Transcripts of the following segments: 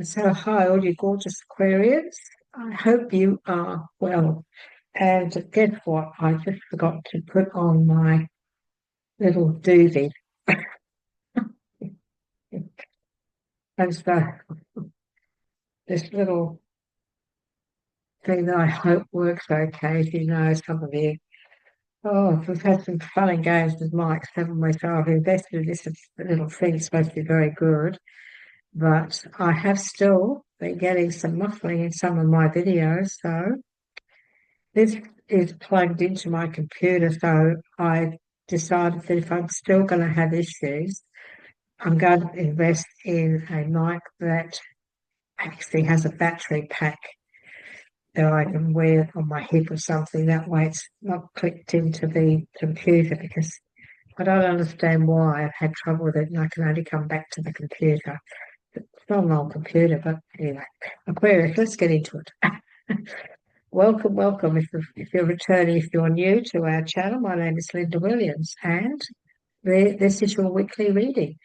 So, hi, all you gorgeous Aquarius. I hope you are well. And guess what? I just forgot to put on my little doobie. And so, this little thing that I hope works okay. As you know, some of you, oh, we've had some fun and games with mics, haven't we? So, I've invested in this little thing. It's supposed to be very good. But I have still been getting some muffling in some of my videos. So, this is plugged into my computer, so I decided that if I'm still going to have issues, I'm going to invest in a mic that actually has a battery pack that I can wear on my hip or something. That way it's not clicked into the computer because I don't understand why I've had trouble with it and I can only come back to the computer. It's not an old computer, but anyway. Aquarius, let's get into it. Welcome, welcome. If you're returning, if you're new to our channel, my name is Linda Williams, and this is your weekly reading.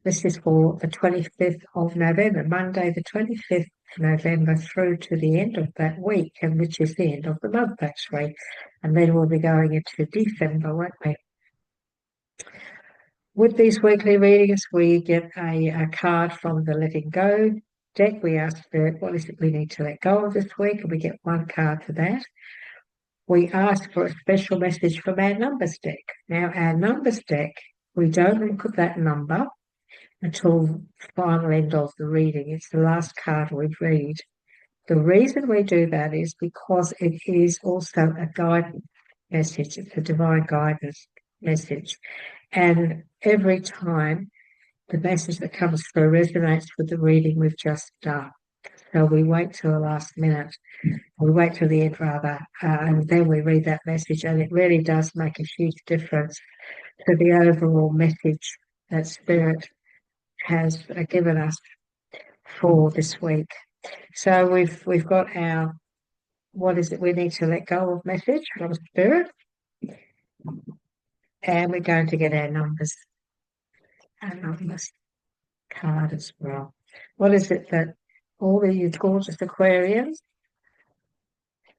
This is for the 25th of November, Monday, the 25th of November, through to the end of that week, and which is the end of the month, actually. And then we'll be going into December, won't we? With these weekly readings, we get a card from the Letting Go deck. We ask Spirit, what is it we need to let go of this week? And we get one card for that. We ask for a special message from our numbers deck. Now, our numbers deck, we don't look at that number until the final end of the reading. It's the last card we read. The reason we do that is because it is also a guidance message. It's a divine guidance message. And every time the message that comes through resonates with the reading we've just done. So we wait till the last minute, we wait till the end rather, and then we read that message, and it really does make a huge difference to the overall message that Spirit has given us for this week. So we've got our what is it we need to let go of message from Spirit, and we're going to get our numbers card as well. What is it that all of you gorgeous Aquarians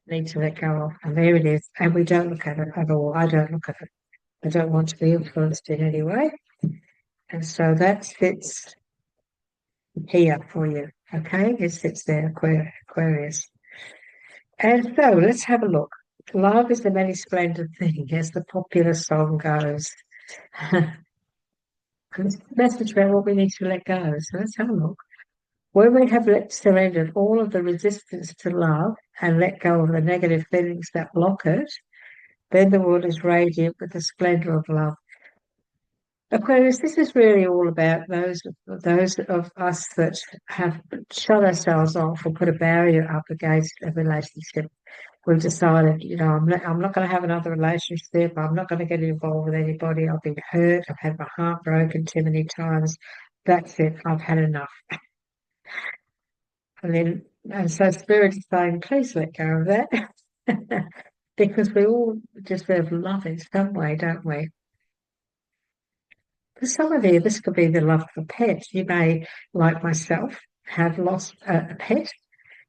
need to let go of? And there it is. And we don't look at it at all. I don't look at it. I don't want to be influenced in any way. And so that sits here for you. Okay, it sits there, Aquarius. And so let's have a look. Love is the many splendid thing, as the popular song goes. This message about what we need to let go. So let's have a look. When we have surrendered all of the resistance to love and let go of the negative feelings that block it, then the world is radiant with the splendor of love. Aquarius, this is really all about those of us that have shut ourselves off or put a barrier up against a relationship. We've decided, I'm not going to have another relationship. I'm not going to get involved with anybody. I've been hurt. I've had my heart broken too many times. That's it. I've had enough. And so Spirit is saying, please let go of that. Because we all deserve love in some way, don't we? For some of you, this could be the love for pets. You may, like myself, have lost a pet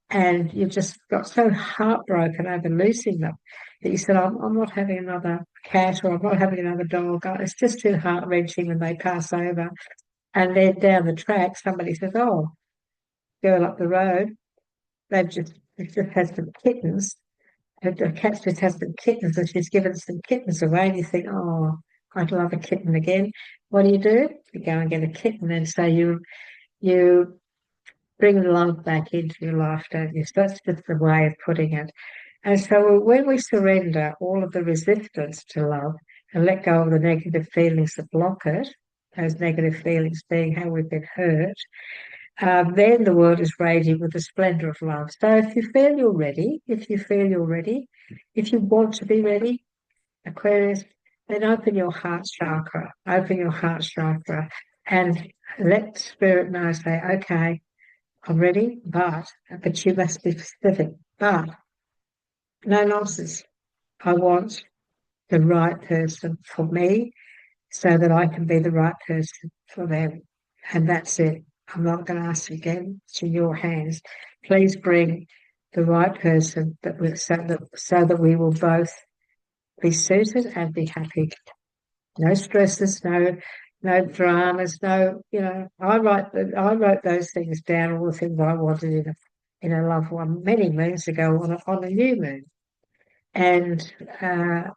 and you just got so heartbroken over losing them that you said, I'm not having another cat or I'm not having another dog. It's just too heart-wrenching when they pass over. And then down the track, somebody says, oh, girl up the road, they've just had some kittens. And the cat just has some kittens and she's given some kittens away. And you think, oh, I'd love a kitten again. What do? You go and get a kitten, and so you bring the love back into your life, don't you? So that's just the way of putting it. And so when we surrender all of the resistance to love and let go of the negative feelings that block it, those negative feelings being how we've been hurt, then the world is radiant with the splendor of love. So if you feel you're ready, if you want to be ready, Aquarius, then open your heart chakra, and let Spirit know, say, okay, I'm ready, but you must be specific. But no nonsense. I want the right person for me so that I can be the right person for them. And that's it. I'm not going to ask again. It's in your hands. Please bring the right person so that we will both be suited and be happy. No stresses, no dramas, no. I wrote those things down, all the things I wanted in a loved one many moons ago on a new moon, and uh,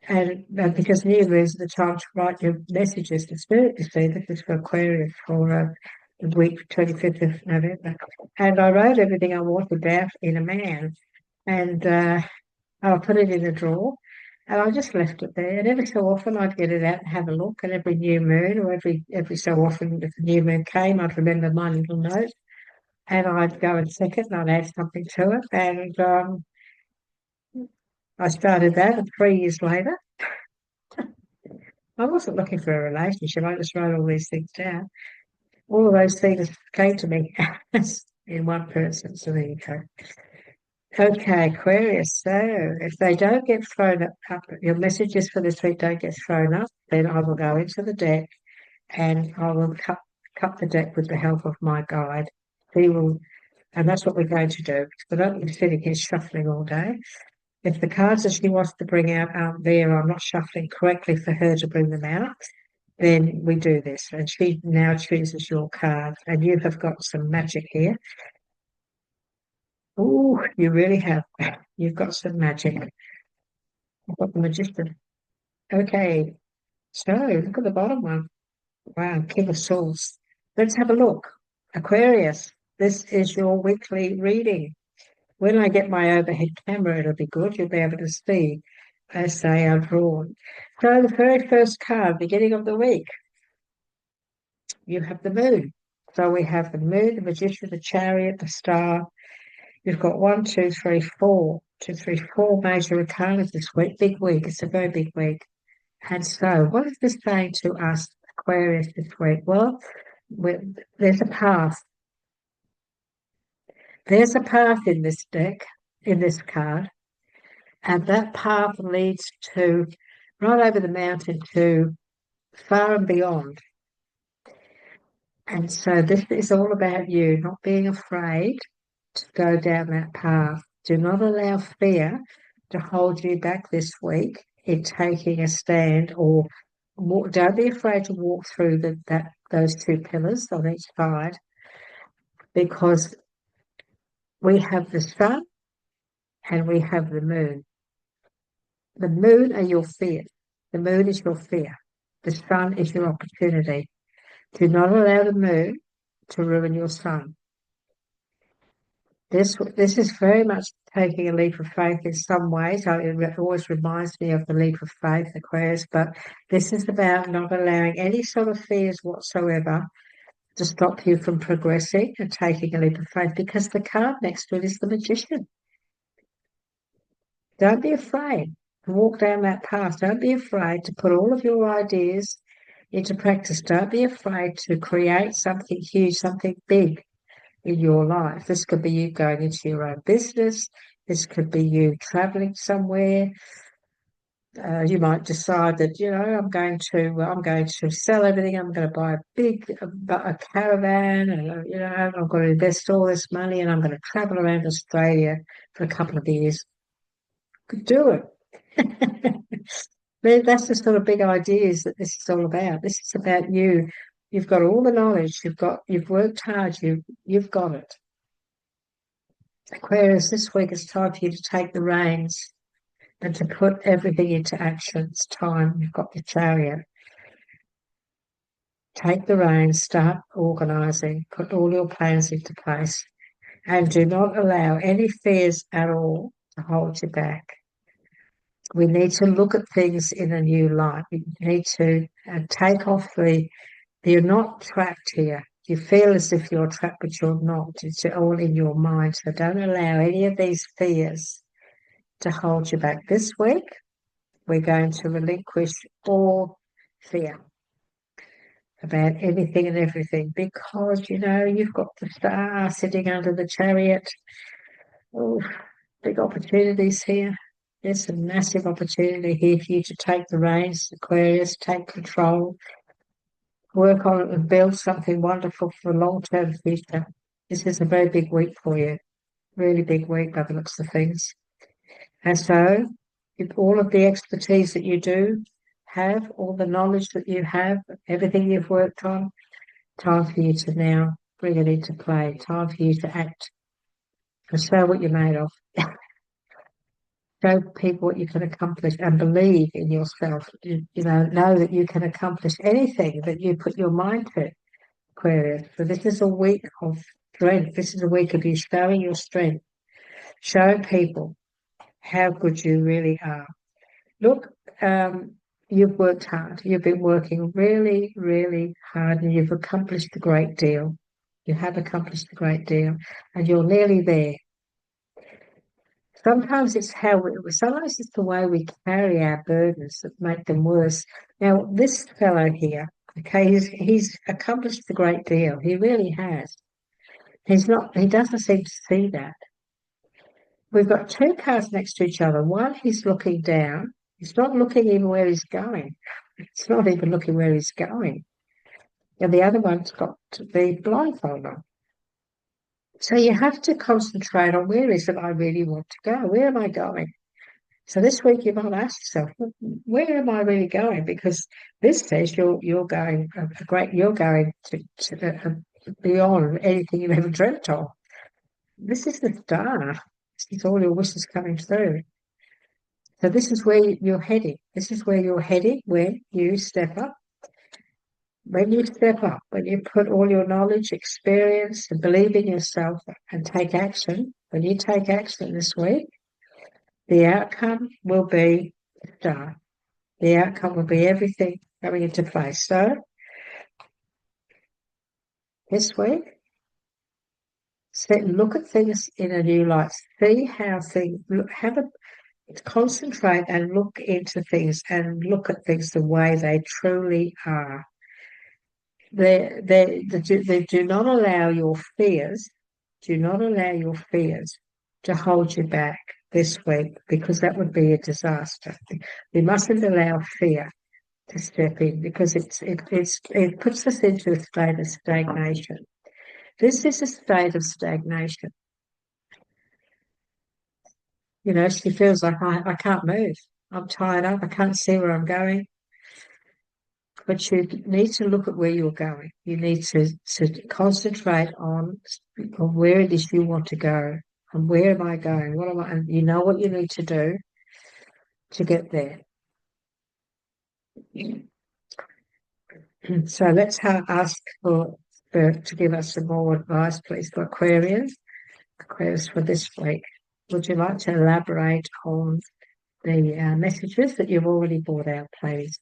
and because new moons are the time to write your messages to spirit. You see, this is for Aquarius for the week 25th of November, and I wrote everything I wanted down in a man, and I put it in a drawer. And I just left it there. And every so often I'd get it out and have a look. And every new moon, or every so often, if the new moon came, I'd remember my little note, and I'd go and check it, and I'd add something to it. And I started that, and 3 years later, I wasn't looking for a relationship. I just wrote all these things down. All of those things came to me in one person. So there you go. Okay, Aquarius. So if they don't get thrown up, your messages for this week don't get thrown up, then I will go into the deck and I will cut the deck with the help of my guide. He will, and that's what we're going to do. I don't be sitting here shuffling all day. If the cards that she wants to bring out aren't there, I'm not shuffling correctly for her to bring them out, then we do this. And she now chooses your card, and you have got some magic here. Oh, you really have. You've got some magic. I've got the magician. Okay, so look at the bottom one. Wow, King of Swords. Let's have a look. Aquarius, this is your weekly reading. When I get my overhead camera, it'll be good. You'll be able to see as they are drawn. So the very first card, beginning of the week, you have the moon. So we have the moon, the magician, the chariot, the star. You've got 1, 2, 3, 4, 2, 3, 4 major arcana this week. Big week. It's a very big week. And so, what is this saying to us, Aquarius, this week? Well, there's a path. There's a path in this deck, in this card, and that path leads to right over the mountain to far and beyond. And so, this is all about you not being afraid to go down that path. Do not allow fear to hold you back this week in taking a stand, or don't be afraid to walk through those two pillars on each side, because we have the sun and we have the moon. The moon are your fear. The moon is your fear. The sun is your opportunity. Do not allow the moon to ruin your sun. This is very much taking a leap of faith in some ways. It always reminds me of the leap of faith, Aquarius, but this is about not allowing any sort of fears whatsoever to stop you from progressing and taking a leap of faith, because the card next to it is the magician. Don't be afraid to walk down that path. Don't be afraid to put all of your ideas into practice. Don't be afraid to create something huge, something big in your life. This could be you going into your own business. This could be you traveling somewhere. You might decide that I'm going to sell everything. I'm going to buy a caravan, and I'm going to invest all this money, and I'm going to travel around Australia for a couple of years. Could do it. That's the sort of big ideas that this is all about. This is about you. You've got all the knowledge. You've worked hard. You've got it. Aquarius, this week it's time for you to take the reins and to put everything into action. It's time. You've got the chariot. Take the reins, start organising, put all your plans into place, and do not allow any fears at all to hold you back. We need to look at things in a new light. We need to take off you're not trapped here. You feel as if you're trapped, but you're not. It's all in your mind. So don't allow any of these fears to hold you back. This week, we're going to relinquish all fear about anything and everything, because, you've got the star sitting under the chariot. Oh, big opportunities here. There's a massive opportunity here for you to take the reins, Aquarius, take control. work on it and build something wonderful for a long-term future. This is a very big week for you, really big week by the looks of things. And so, if all of the expertise that you do have, all the knowledge that you have, everything you've worked on, time for you to now bring it into play, time for you to act and show what you're made of. Show people what you can accomplish and believe in yourself. Know that you can accomplish anything that you put your mind to, Aquarius. So this is a week of strength. This is a week of you showing your strength, showing people how good you really are. Look, you've worked hard. You've been working really, really hard, and you've accomplished a great deal. You have accomplished a great deal, and you're nearly there. Sometimes sometimes it's the way we carry our burdens that make them worse. Now, this fellow here, okay, he's accomplished a great deal. He really has. He doesn't seem to see that. We've got two cards next to each other. One, he's looking down. He's not looking even where he's going. It's not even looking where he's going. And the other one's got the blindfold on. So you have to concentrate on where is it I really want to go? Where am I going? So this week you might ask yourself, where am I really going? Because this says you're going you're going to beyond anything you've ever dreamt of. This is the star. This is all your wishes coming through. So this is where you're heading. This is where you're heading when you step up. When you step up, when you put all your knowledge, experience, and believe in yourself and take action, when you take action this week, the outcome will be a star. The outcome will be everything coming into place. So this week, look at things in a new light. See how things concentrate and look into things and look at things the way they truly are. They do not allow your fears, to hold you back this week, because that would be a disaster. We mustn't allow fear to step in, because it puts us into a state of stagnation. This is a state of stagnation. She feels like I can't move. I'm tied up. I can't see where I'm going. But you need to look at where you're going. You need to concentrate on where it is you want to go. And where am I going? What am I? And you know what you need to do to get there. So let's ask for Spirit to give us some more advice, please, for Aquarius. Aquarius for this week. Would you like to elaborate on the messages that you've already brought out, please?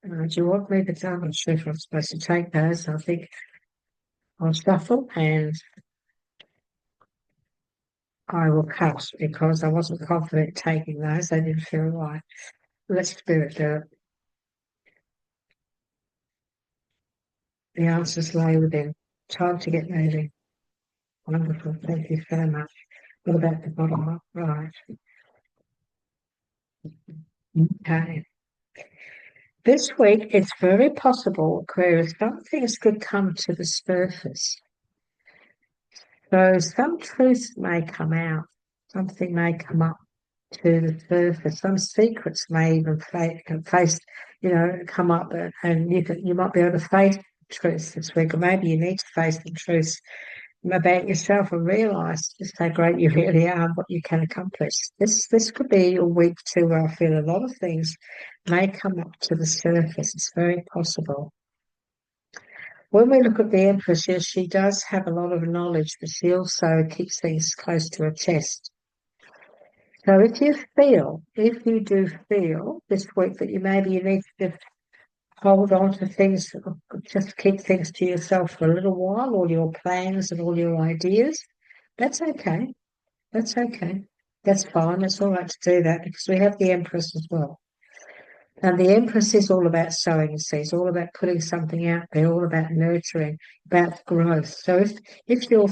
Do you want me to tell? I'm not sure if I'm supposed to take those. I think I'll shuffle and I will cut, because I wasn't confident taking those. They didn't feel right. Let Spirit do it. The answers lay within. Time to get moving. Wonderful. Thank you so much. What about the bottom up? Right. Okay. This week, it's very possible, Aquarius, some things could come to the surface. So some truths may come out. Something may come up to the surface. Some secrets may even come up, and you might be able to face truths this week, or maybe you need to face the truths about yourself and realise just how great you really are and what you can accomplish. This could be a week too where I feel a lot of things may come up to the surface. It's very possible. When we look at the Empress, yes, she does have a lot of knowledge, but she also keeps things close to her chest. So if you do feel this week that you need to hold on to things, just keep things to yourself for a little while, all your plans and all your ideas, that's okay. That's okay. That's fine. It's all right to do that, because we have the Empress as well. And the Empress is all about sowing seeds, all about putting something out there, all about nurturing, about growth. So if you're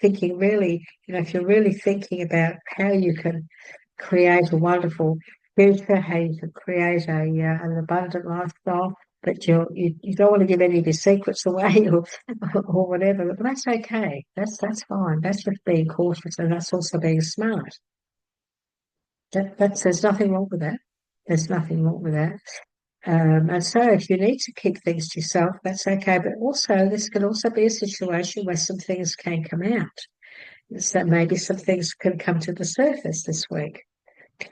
thinking really, if you're really thinking about how you can create a wonderful future, how you can create an abundant lifestyle. But you don't want to give any of your secrets away or whatever. But that's okay. That's fine. That's just being cautious, and that's also being smart. There's nothing wrong with that. There's nothing wrong with that. And so if you need to keep things to yourself, that's okay. But also, this can also be a situation where some things can come out. So maybe some things can come to the surface this week.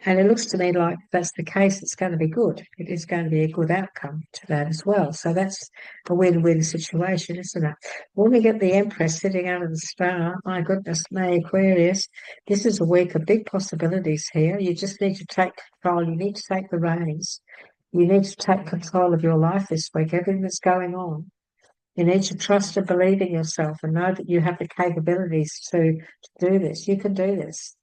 And it looks to me like if that's the case, it's going to be good. It is going to be a good outcome to that as well. So that's a win-win situation, isn't it? When we get the Empress sitting under the star, my goodness me, Aquarius, this is a week of big possibilities here. You just need to take control. You need to take the reins. You need to take control of your life this week, everything that's going on. You need to trust and believe in yourself and know that you have the capabilities to do this. You can do this.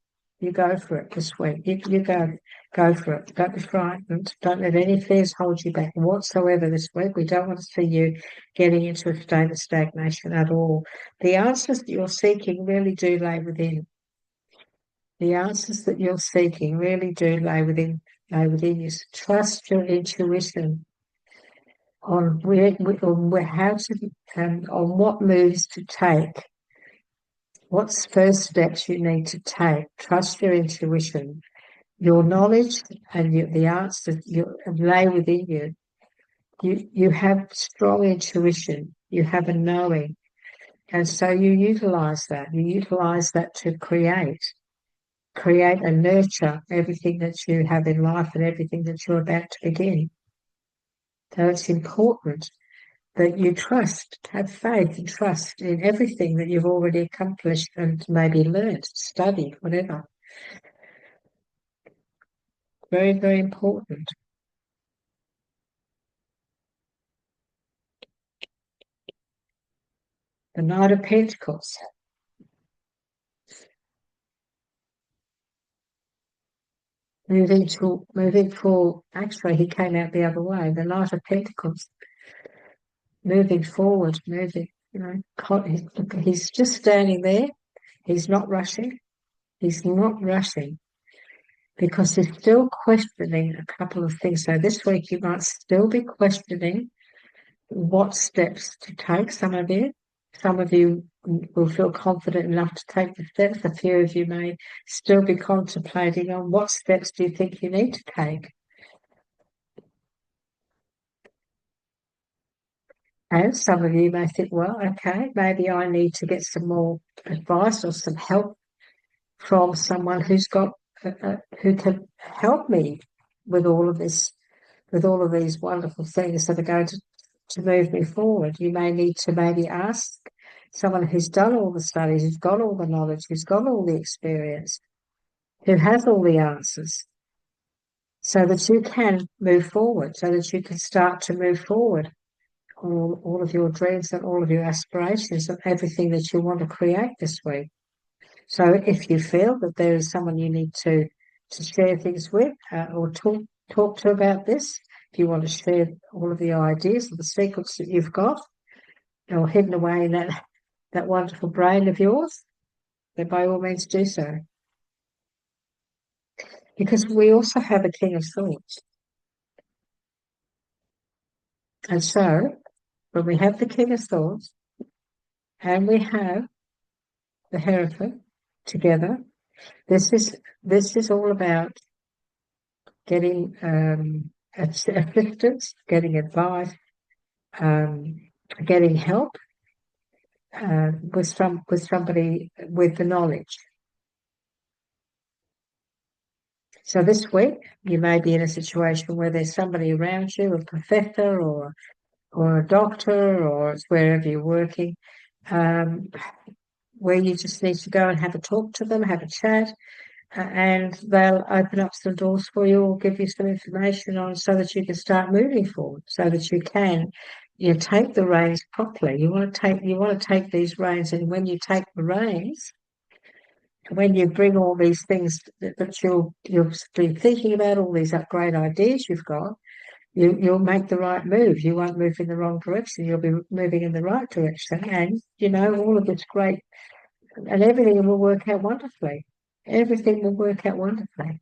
You go for it this week. You go for it. Don't be frightened. Don't let any fears hold you back whatsoever this week. We don't want to see you getting into a state of stagnation at all. The answers that you're seeking really do lay within. The answers that you're seeking really do lay within you. So trust your intuition on how to on what moves to take, what's first steps you need to take. Trust your intuition, your knowledge, and the answers lay within you. You have strong intuition. You have a knowing, and so you utilize that. You utilize that to create and nurture everything that you have in life and everything that you're about to begin. So it's important that you trust, have faith and trust in everything that you've already accomplished and maybe learned, studied, whatever. Very, very important. The Knight of Pentacles. Moving for, actually he came out the other way, the Knight of Pentacles. Moving forward, he's just standing there. He's not rushing. He's not rushing because he's still questioning a couple of things. So this week you might still be questioning what steps to take. Some of you will feel confident enough to take the steps. A few of you may still be contemplating on what steps do you think you need to take. And some of you may think, well, okay, maybe I need to get some more advice or some help from someone who's got who can help me with all of this, with all of these wonderful things that are going to move me forward. You may need to maybe ask someone who's done all the studies, who's got all the knowledge, who's got all the experience, who has all the answers, so that you can move forward, so that you can start to move forward all of your dreams and all of your aspirations and everything that you want to create this week. So if you feel that there is someone you need to share things with or talk to about this, if you want to share all of the ideas or the secrets that you've got or hidden away in that wonderful brain of yours, then by all means do so. Because we also have a King of Swords. And so when we have the King of Swords and we have the Hierophant together, this is all about getting assistance, getting advice, getting help with somebody with the knowledge. So this week you may be in a situation where there's somebody around you, a professor or a doctor, or it's wherever you're working, where you just need to go and have a talk to them, have a chat, and they'll open up some doors for you or give you some information on so that you can start moving forward, so that you can take the reins properly. You want to take these reins, and when you take the reins, when you bring all these things that you'll be thinking about, all these great ideas you've got, you'll make the right move. You won't move in the wrong direction. You'll be moving in the right direction, and all of it's great, and everything will work out wonderfully. Everything will work out wonderfully.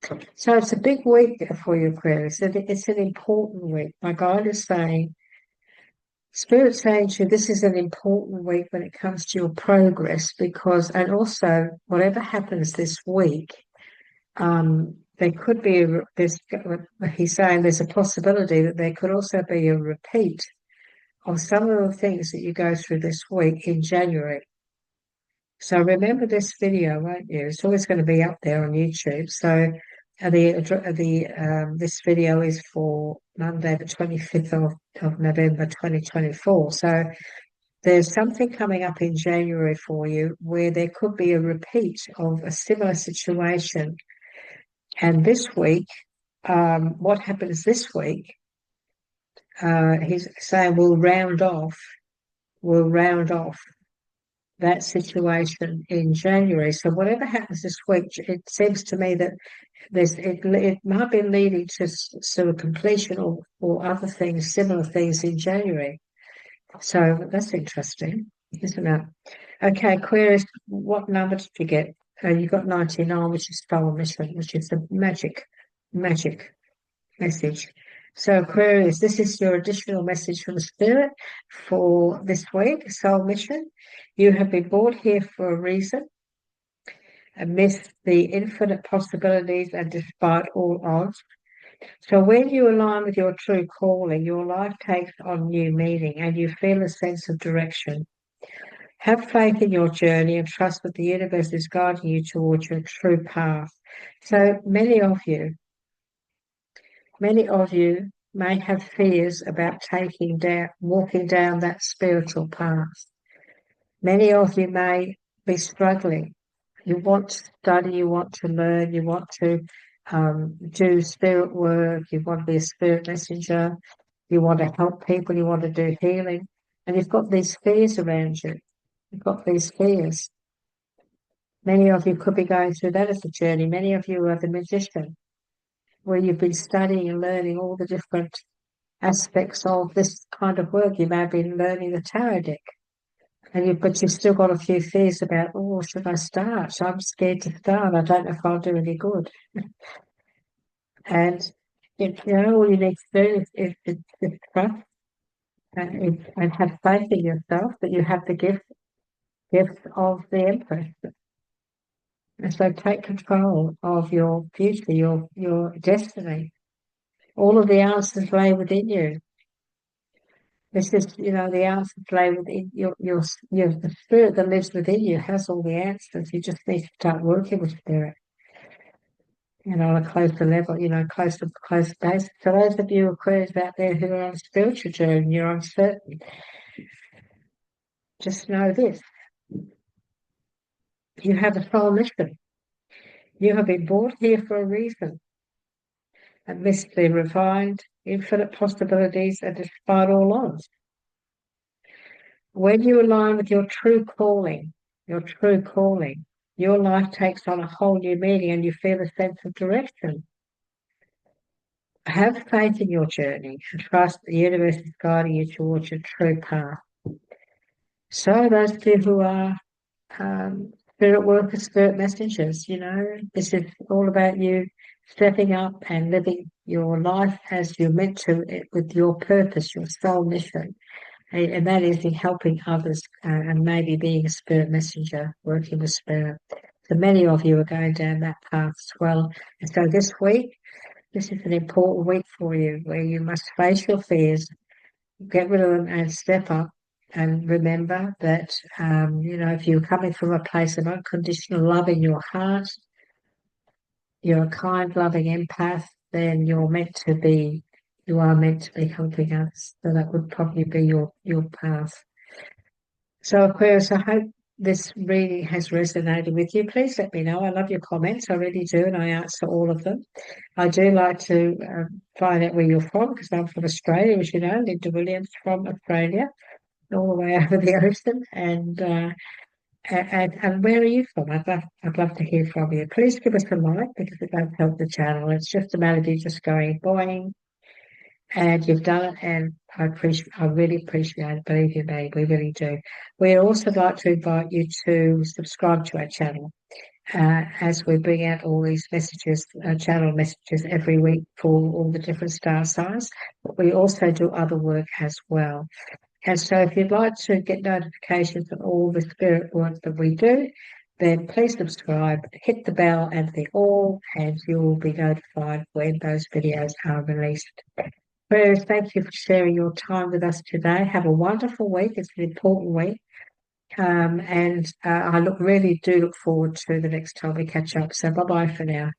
So it's a big week for you, Aquarius. It's an important week. My guide is saying, Spirit saying to you, this is an important week when it comes to your progress because, and also whatever happens this week, there could be, he's saying there's a possibility that there could also be a repeat of some of the things that you go through this week in January. So remember this video, won't you? It's always going to be up there on YouTube. So this video is for Monday, the 25th of November, 2024. So there's something coming up in January for you where there could be a repeat of a similar situation. And this week, what happens this week, he's saying we'll round off that situation in January. So whatever happens this week, it seems to me that it might be leading to sort of completion or other things, similar things in January. So that's interesting, isn't it? Okay, Aquarius, what number did you get? You got 99, which is soul mission, which is the magic message. So Aquarius, this is your additional message from the Spirit for this week, soul mission. You have been brought here for a reason, amidst the infinite possibilities and despite all odds. So when you align with your true calling, your life takes on new meaning and you feel a sense of direction. Have faith in your journey and trust that the universe is guiding you towards your true path. So many of you may have fears about walking down that spiritual path. Many of you may be struggling. You want to study, you want to learn, you want to do spirit work, you want to be a spirit messenger, you want to help people, you want to do healing, and you've got these fears around you. You've got these fears. Many of you could be going through that as a journey. Many of you are the magician, where you've been studying and learning all the different aspects of this kind of work. You may have been learning the tarot deck, but you've still got a few fears about, oh, should I start? So I'm scared to start. I don't know if I'll do any good. And all you need to do is trust and have faith in yourself that you have the gift of the Empress. And so take control of your future, your destiny. All of the answers lay within you. This is, the answers lay within the spirit that lives within you has all the answers. You just need to start working with spirit, on a closer level, close base. So those of you Aquarius out there who are on a spiritual journey, you're uncertain, just know this. You have a soul mission. You have been brought here for a reason. Amidst the refined, infinite possibilities and despite all odds. When you align with your true calling, your life takes on a whole new meaning and you feel a sense of direction. Have faith in your journey and trust the universe is guiding you towards your true path. So those of you who are spirit workers, spirit messengers, this is all about you stepping up and living your life as you're meant to, with your purpose, your soul mission. And that is in helping others and maybe being a spirit messenger, working with spirit. So many of you are going down that path as well. And so this is an important week for you where you must face your fears, get rid of them and step up. And remember that, if you're coming from a place of unconditional love in your heart, you're a kind, loving empath, then you are meant to be helping others. So that would probably be your path. So Aquarius, I hope this reading has resonated with you. Please let me know. I love your comments. I really do, and I answer all of them. I do like to find out where you're from because I'm from Australia, as you know. Linda Williams from Australia, all the way over the ocean. And where are you from? I'd love to hear from you. Please give us a like because it does help the channel. It's just a matter of you just going boing, and you've done it, and I really appreciate it. Believe you me, we really do. We'd also like to invite you to subscribe to our channel as we bring out all these messages, channel messages every week for all the different star signs. But we also do other work as well. And so if you'd like to get notifications on all the spirit work that we do, then please subscribe, hit the bell and the all, and you'll be notified when those videos are released. Prayers, thank you for sharing your time with us today. Have a wonderful week. It's an important week. And I really do look forward to the next time we catch up. So bye-bye for now.